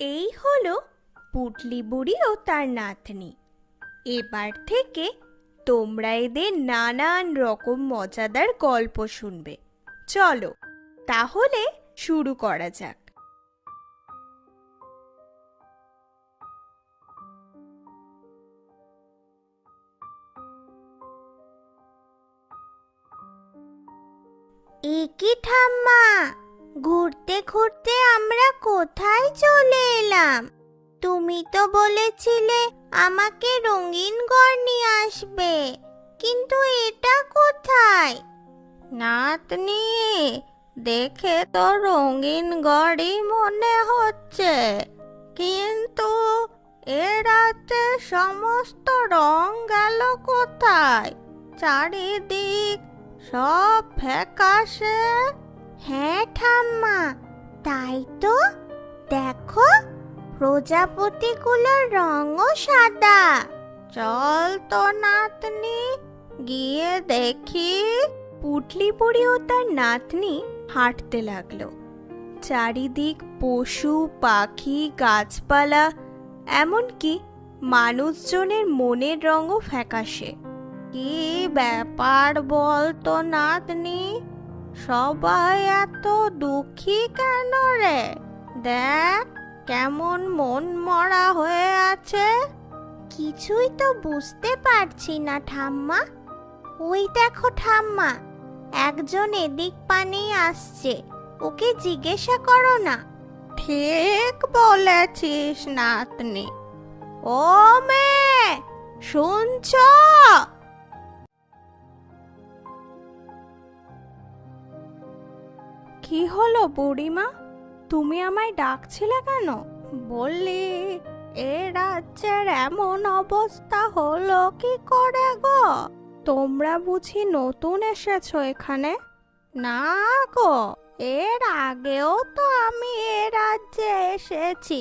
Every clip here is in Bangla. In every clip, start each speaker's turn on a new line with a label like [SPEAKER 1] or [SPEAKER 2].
[SPEAKER 1] এই হলো পুটলি বুড়ি ও তার নাতনি। এবার থেকে তোমরা এদের নানান রকম মজাদার গল্প শুনবে। চলো তাহলে শুরু করা যাক। একি ঠাম্মা, ঘুরতে ঘুরতে আমরা কোথায় চলে এলাম? তুমি তো বলেছিলে আমাকে রঙিন ঘর নিয়ে আসবে, কিন্তু এটা কোথায়? নাতনি, দেখে তো রঙিন ঘরই মনে হচ্ছে, কিন্তু এ রাতে সমস্ত রং গেল কোথায়? চারিদিক সব ফ্যাকাশে। হ্যাঁ ঠাম্মা, তাই তো। দেখো, প্রজাপতিগুলোর রঙও সাদা। চল তো নাতনি, গিয়ে দেখি। পুটলি বুড়ি ও তার নাতনি হাঁটতে লাগলো। চারিদিক পশু পাখি গাছপালা, এমনকি মানুষজনের মনের রঙও ফ্যাকাশে। কি ব্যাপার বল তো নাতনি, সবাই এত দুঃখী কেন রে? দেখ কেমন মন মরা হয়ে আছে। কিছুই তো বুঝতে পারছি না ঠাম্মা। ওই দেখো ঠাম্মা, একজন এদিক পানেই আসছে, ওকে জিজ্ঞাসা করো না। ঠিক বলেছিস নাতনি। ও মেয়ে, শুনছ? কি হলো বুড়িমা, তুমি আমায় ডাকছিলে কেন? বললি এ রাজ্যের এমন অবস্থা হলো কি করে গো? তোমরা বুঝি নতুন এসেছো এখানে? না গো, এর আগেও তো আমি এ রাজ্যে এসেছি,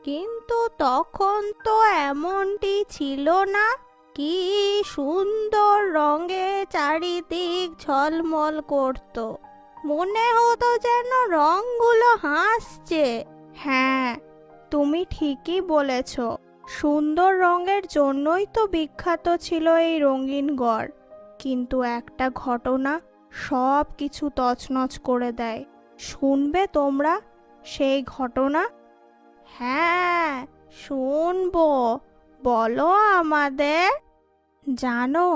[SPEAKER 1] কিন্তু তখন তো এমনটি ছিল না। কি সুন্দর রঙে চারিদিক ঝলমল করতো, মনে হতো যেন রংগুলো হাসছে। হ্যাঁ, তুমি ঠিকই বলেছ, সুন্দর রঙের জন্যই তো বিখ্যাত ছিল এই রঙিন গড়। কিন্তু একটা ঘটনা সব কিছু তছনছ করে দেয়। শুনবে তোমরা সেই ঘটনা? হ্যাঁ, শুনবো, বলো আমাদের। জানো,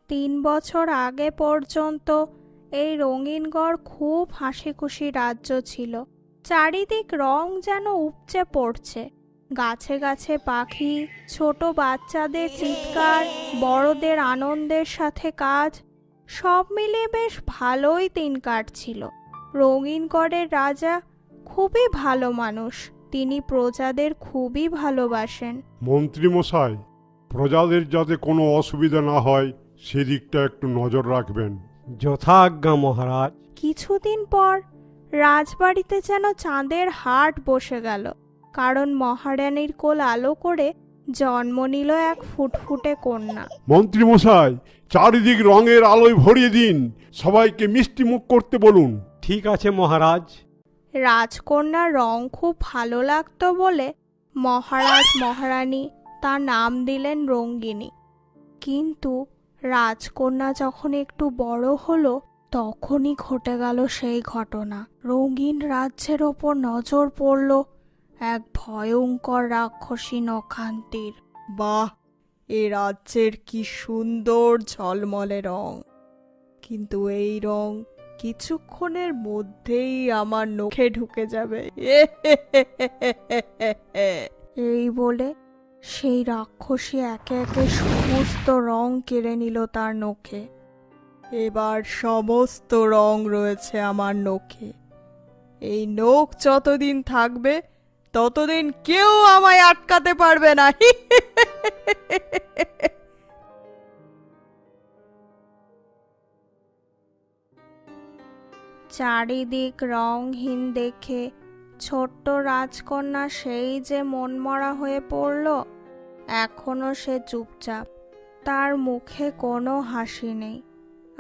[SPEAKER 1] 3 বছর আগে পর্যন্ত এই রঙিন গড় খুব হাসি খুশি রাজ্য ছিল। চারিদিক রং যেন উপচে পড়ছে। গাছে গাছে পাখি, ছোট বাচ্চাদের চিৎকার, বড়দের আনন্দের সাথে কাজ, সব মিলিয়ে বেশ ভালোই দিন কাটছিল। রঙিন গড়ের রাজা খুবই ভালো মানুষ, তিনি প্রজাদের খুবই ভালোবাসেন।
[SPEAKER 2] মন্ত্রী মশাই, প্রজাদের যাতে কোনো অসুবিধা না হয় সেদিকটা একটু নজর রাখবেন।
[SPEAKER 3] যথাজ্ঞা মহারাজ।
[SPEAKER 1] কিছুদিন পর রাজবাড়িতে যেন চাঁদের হাট বসে গেল, কারণ মহারানীর কোল আলো করে জন্ম নিল এক ফুটফুটে কন্যা।
[SPEAKER 2] মন্ত্রী মশাই, চারিদিক রঙের আলোয় ভরিয়ে দিন, সবাইকে মিষ্টি মুখ করতে বলুন।
[SPEAKER 3] ঠিক আছে মহারাজ।
[SPEAKER 1] রাজকন্যার রং খুব ভালো লাগতো বলে মহারাজ মহারানী তার নাম দিলেন রঙ্গিনী। কিন্তু রাজকন্যা যখন একটু বড় হলো, তখনই ঘটে গেল সেই ঘটনা। রঙিন রাজ্যের ওপর নজর পড়ল এক ভয়ঙ্কর রাক্ষসী নখান্তির। বাহ, এ রাজ্যের কি সুন্দর ঝলমলে রং, কিন্তু এই রং কিছুক্ষণের মধ্যেই আমার নখে ঢুকে যাবে। এই বলে সেই রাক্ষসী একে একে সমস্ত রং কেড়ে নিল তার নখে। এবার সমস্ত রং রয়েছে আমার নখে। এই নখ যতদিন থাকবে ততদিন কেউ আমায় আটকাতে পারবে না। চারিদিক রংহীন দেখে ছোট্ট রাজকন্যা সেই যে মনমরা হয়ে পড়ল। এখনো সে চুপচাপ, তার মুখে কোনো হাসি নেই,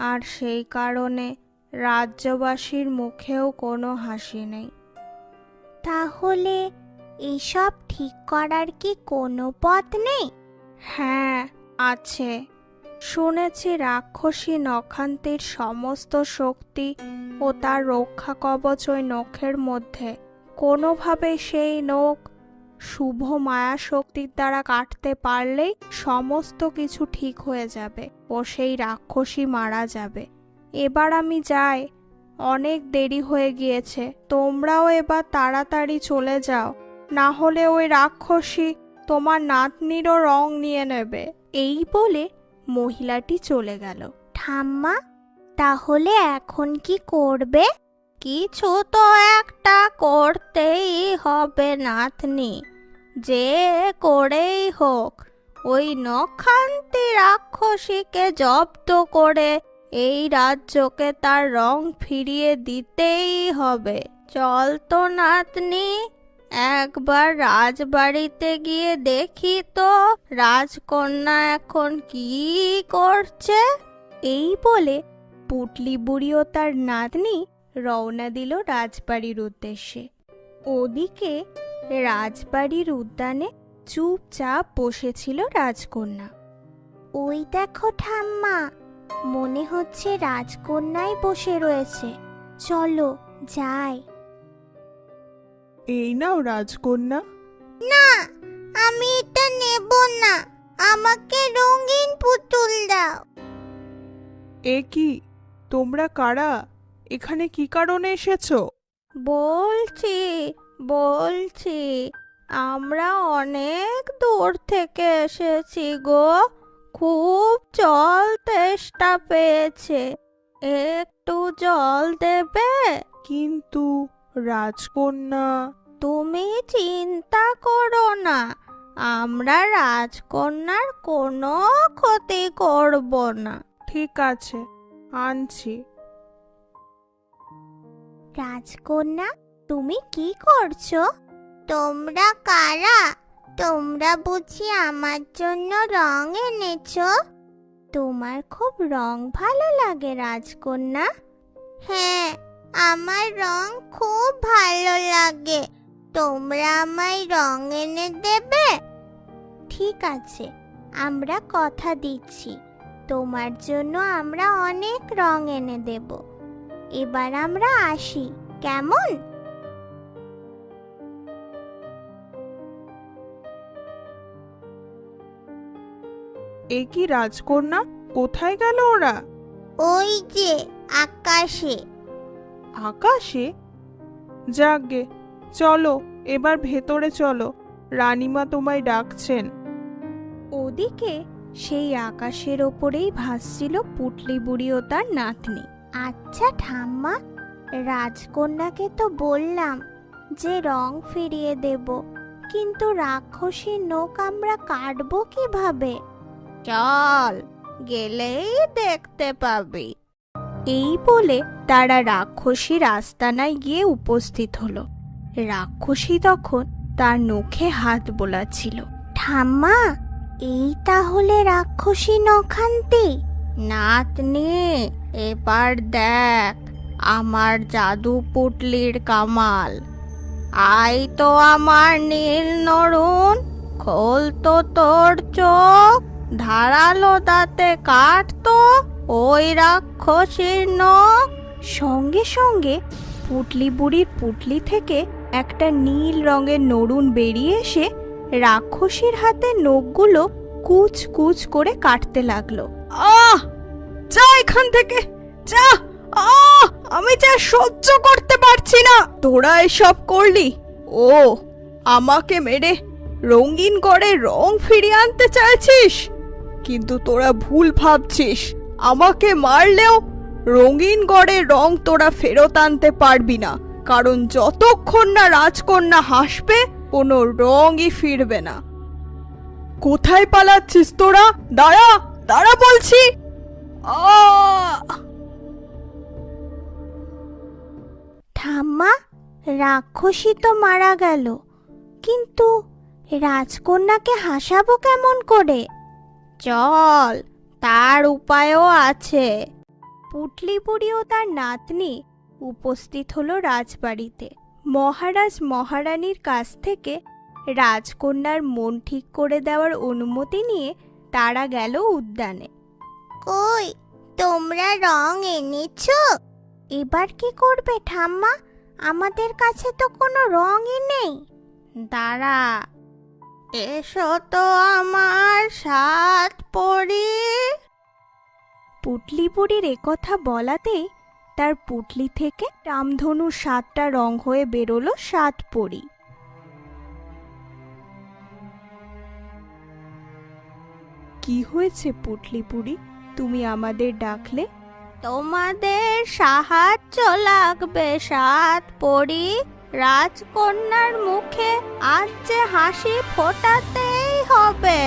[SPEAKER 1] আর সেই কারণে রাজ্যবাসীর মুখেও কোনো হাসি নেই। তাহলে
[SPEAKER 4] এসব ঠিক করার কি কোনো পথ নেই?
[SPEAKER 1] হ্যাঁ, আছে। শুনেছি রাক্ষসী নখান্তির সমস্ত শক্তি ও তার রক্ষা কবচ ওই নখের মধ্যে। কোনোভাবে সেই নখ শুভ মায়া শক্তির দ্বারা কাটতে পারলেই সমস্ত কিছু ঠিক হয়ে যাবে ও সেই রাক্ষসী মারা যাবে। এবার আমি যাই, অনেক দেরি হয়ে গিয়েছে। তোমরাও এবার তাড়াতাড়ি চলে যাও, না হলে ওই রাক্ষসী তোমার নাতনিরও রং নিয়ে নেবে। এই বলে মহিলাটি চলে গেল।
[SPEAKER 4] ঠাম্মা, তাহলে এখন কি করবে? কিছু তো একটা করতেই হবে নাতনি, যে করেই হোক ওই নখান্তি রাক্ষসীকে জব্দ করে এই রাজ্যকে তার রং ফিরিয়ে দিতেই হবে। চল তো নাতনি, একবার রাজবাড়িতে গিয়ে দেখি তো রাজকন্যা এখন কি করছে।
[SPEAKER 1] এই বলে পুটলি বুড়ি ও তার নাতনি রওনা দিল রাজবাড়ির উদ্দেশ্যে। ওদিকে রাজবাড়ির উদ্যানে চুপচাপ বসেছিল রাজকন্যা।
[SPEAKER 4] ওই দেখো ঠাম্মা, মনে হচ্ছে রাজকন্যাই বসে রয়েছে। চলো যাই।
[SPEAKER 5] এই নাও রাজকন্যা।
[SPEAKER 4] না, আমি এটা নেব না, আমাকে রঙিন পুতুল দাও।
[SPEAKER 5] এ কি, তোমরা কারা? এখানে কি কারণে এসেছো?
[SPEAKER 1] বলছি আমরা অনেক দূর থেকে এসেছি গো। খুব জল তেষ্টা পেয়েছে, একটু জল দেবে?
[SPEAKER 5] কিন্তু রাজকন্যা।
[SPEAKER 1] তুমি চিন্তা করো না, আমরা রাজকন্যার কোনো ক্ষতি করব না।
[SPEAKER 5] ঠিক আছে, আনছি।
[SPEAKER 4] রাজকন্যা, তুমি কি করছো? তোমরা কারা? তোমরা বুঝি আমার জন্য রং এনেছো? তোমার খুব রং ভালো লাগে রাজকন্যা। হ্যাঁ, আমার রং খুব ভালো লাগে। তোমরা আমায় রং এনে দেবে? ঠিক আছে, আমরা কথা দিচ্ছি, তোমার জন্য আমরা অনেক রং এনে দেব। এবার আমরা আসি, কেমন?
[SPEAKER 5] এ কি রাজকন্যা, কোথায় গেল ওরা?
[SPEAKER 4] ওই যে আকাশে।
[SPEAKER 5] আকাশে? যাকগে, চলো এবার ভেতরে চলো, রানীমা তোমায় ডাকছেন।
[SPEAKER 1] ওদিকে সেই আকাশের ওপরেই ভাসছিল পুটলি বুড়ি ও তার নাতনি।
[SPEAKER 4] আচ্ছা ঠাম্মা, রাজকন্যাকে তো বললাম যে রং ফিরিয়ে দেব, কিন্তু রাক্ষসীর নখ আমরা কাটবো কিভাবে?
[SPEAKER 1] চল, গেলেই দেখতে পাবি। এই বলে তারা রাক্ষসীর আস্তানায় গিয়ে উপস্থিত হলো। রাক্ষসী তখন তার নখে হাত বোলাচ্ছিল।
[SPEAKER 4] ঠাম্মা, এই তাহলে রাক্ষসী নখান্তি?
[SPEAKER 1] নাতনি, এবার দেখ আমার জাদু পুটলির কামাল। আই তো আমার নীল নরুন, খোল তো তোর চোখ, ধারালো দাঁতে কাটতো ওই রাক্ষসীর নখ। সঙ্গে সঙ্গে পুটলি বুড়ির পুটলি থেকে একটা নীল রঙের নরুন বেরিয়ে এসে রাক্ষসীর হাতে নখগুলো কুচ কুচ করে কাটতে লাগলো। আহ! যা এখান থেকে, যা! আহ! আমি যা সহ্য করতে পারছি না। তোরা এসব করলি? ও, আমাকে মেরে রঙিন করে রং ফিরিয়ে আনতে চাইছিস? কিন্তু তোরা ভুল ভাবছিস। আমাকে মারলেও রঙিন গড়ের রং তোরা ফেরত আনতে পারবি না, কারণ যতক্ষণ না রাজকন্যা হাসবে কোনো রঙই ফিরবে না। কোথায় পালাচ্ছিস তোরা? দাঁড়া, দাঁড়া বলছি।
[SPEAKER 4] ঠাম্মা, রাক্ষসী তো মারা গেল, কিন্তু রাজকন্যাকে হাসাবো কেমন করে?
[SPEAKER 1] চল, তার উপায়ও আছে। পুটলি বুড়ি ও তার নাতনি উপস্থিত হলো রাজবাড়িতে। মহারাজ মহারানীর কাছ থেকে রাজকন্যার মন ঠিক করে দেওয়ার অনুমতি নিয়ে তারা গেল উদ্যানে।
[SPEAKER 4] কই, তোমরা রং এনেছো? এবার কি করবে ঠাম্মা? আমাদের কাছে তো কোনো রঙই নেই। দাঁড়া, এসো তো আমার সাত পরি।
[SPEAKER 1] পুটলি বুড়ির একথা বলাতেই তার পুটলি থেকে রামধনুর 7টা রং হয়ে বেরোলো 7 পরী। কি হয়েছে পুটলি বুড়ি, তুমি আমাদের ডাকলে?
[SPEAKER 4] তোমাদের সাহায্য লাগবে সাত পরি। রাজকন্যার মুখে আজ যে হাসি ফোটাতেই হবে।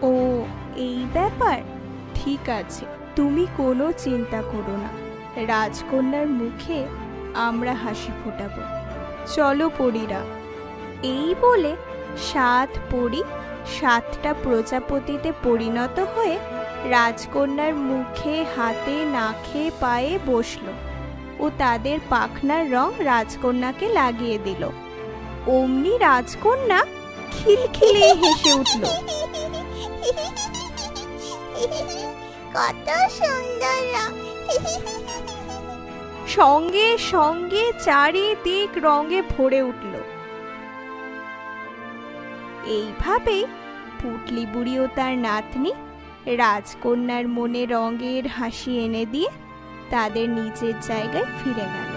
[SPEAKER 1] ও, এই ব্যাপার। ঠিক আছে, তুমি কোনো চিন্তা করো না, রাজকন্যার মুখে আমরা হাসি ফোটাবো। চলো পরীরা। এই বলে 7 পরী 7টা প্রজাপতিতে পরিণত হয়ে রাজকন্যার মুখে, হাতে, নাকে, পায়ে বসলো ও তাদের পাখনার রং রাজকন্যাকে লাগিয়ে দিল। অমনি রাজকন্যা খিলখিলে হেসে উঠল।
[SPEAKER 4] কত সুন্দর রং।
[SPEAKER 1] সঙ্গে সঙ্গে চারিদিক রঙে ভরে উঠল। এইভাবেই পুটলি বুড়ি ও তার নাতনি রাজকন্যার মনে রঙের হাসি এনে দিয়ে তাদের নিজের জায়গায় ফিরে গেল।